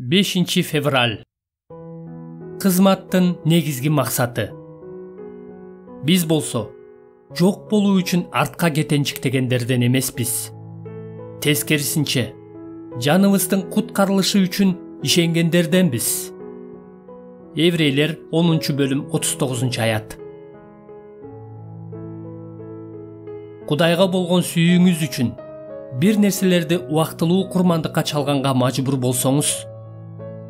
5-fevral. Кызматтын негизги максаты. Биз болсо, жок болуу үчүн артка кетенчиктегендерден эмеспиз. Тескерисинче, жаныбыздын куткарылышы үчүн ишенгендерденбиз. Еврейлер 10-бөлүм 39-аят. Кудайга болгон сүйүүңүз үчүн бир нерселерди убактылуу курмандыкка чалганга мажбур болсоңуз,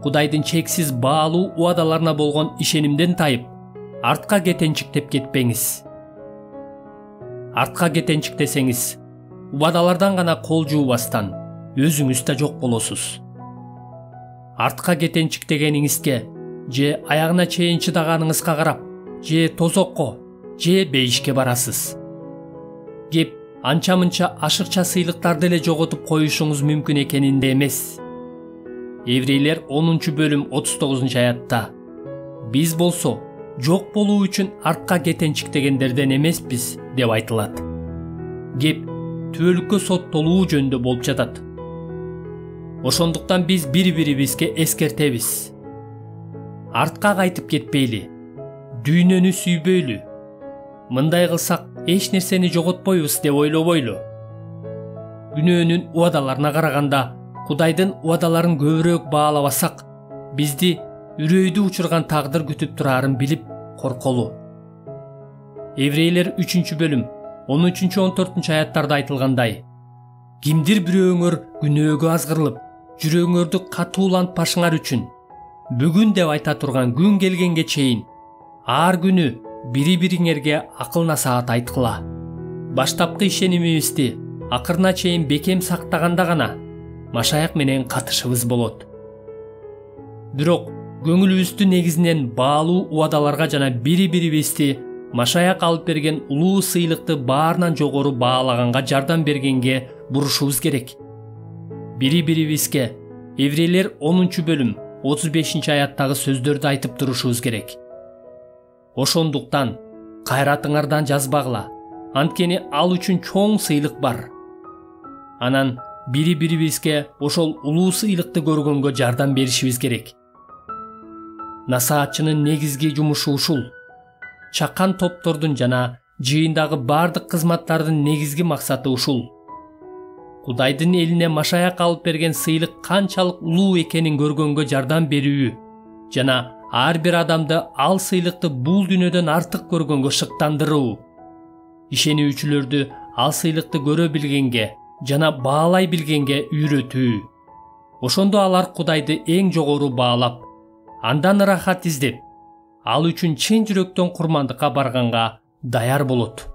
Кудайдын чексиз баалуу уадаларына болгон ишенимден тайып, артка кетенчиктеп кетпеңиз. Артка кетенчиктесеңиз, уадалардан гана кол жуубастан өзүңүз да жок болосуз. Артка кетенчиктегениңизге же аягына чейин чыдаганыңызга карап, же тозокко, же бейишке барасыз. Кеп анча-мынча ашыкча сыйлыктарды эле жоготуп коюшуңуз мүмкүн экенинде эмес. Еврейлер 10-бөлүм 39-аятта: биз болсо, жок болуу үчүн артка кетенчиктегендерден эмеспиз деп айтылат. Кеп түбөлүккө соттолуу жөнүндө болуп жатат. Ошондуктан биз бири-бирибизге эскертебиз. Артка кайтып кетпейли, дүйнөнү сүйбөйлү. Мындай кылсак эч нерсени жоготпойбуз деп ойлобойлу. Күнөөнүн уадаларына караганда, Кудайдын уадаларын көбүрөөк баалабасак, бизди үрөйдү учурган тагдыр күтүп турарын билип корколу. Еврейлер 3-бөлүм 13-14-аяттарда айтылгандай: кимдир бирөөңөр күнөөгө азгырылып, жүрөгүңөрдү катуулантпашыңар үчүн бүгүн деп айта турган күн келгенге чейин ар күнү бири-бириңерге акыл насаат айткыла. Баштапкы ишенимибизди акырына чейин бекем сактаганда гана Машаяк менен катышыбыз болот. Бирок көңүлүбүздү негизинен баалуу уадаларга жана бири-бирибизди Машаяк алып берген улуу сыйлыкты баарынан жогору баалаганга жардам бергенге бурушубуз керек. Бири-бирибизге Еврейлер 10-бөлүм 35-аяттагы сөздөрдү айтып турушубуз керек. Ошондуктан кайратыңардан жазбагыла, анткени ал үчүн чоң сыйлык бар. Анан бири-бирибизге ошол улуу сыйлыкты көргөнгө жардам беришибиз керек. Насаатчынын негизги жумушу ушул. Чакан топтордун жана жыйындагы бардык кызматтардын негизги максаты ушул. Кудайдын элине Машаяк алып берген сыйлык канчалык улуу экенин көргөнгө жардам берүү жана ар бир адамды ал сыйлыкты бул дүйнөдөн артык көргөнгө шыктандыруу. Ишенүүчүлөрдү ал сыйлыкты көрө билгенге жана баалай билгенге үйрөтүү. Ошондо алар Кудайды эң жогору баалап, андан ырахат издеп, ал үчүн чын жүрөктөн курмандыкка барганга даяр болот.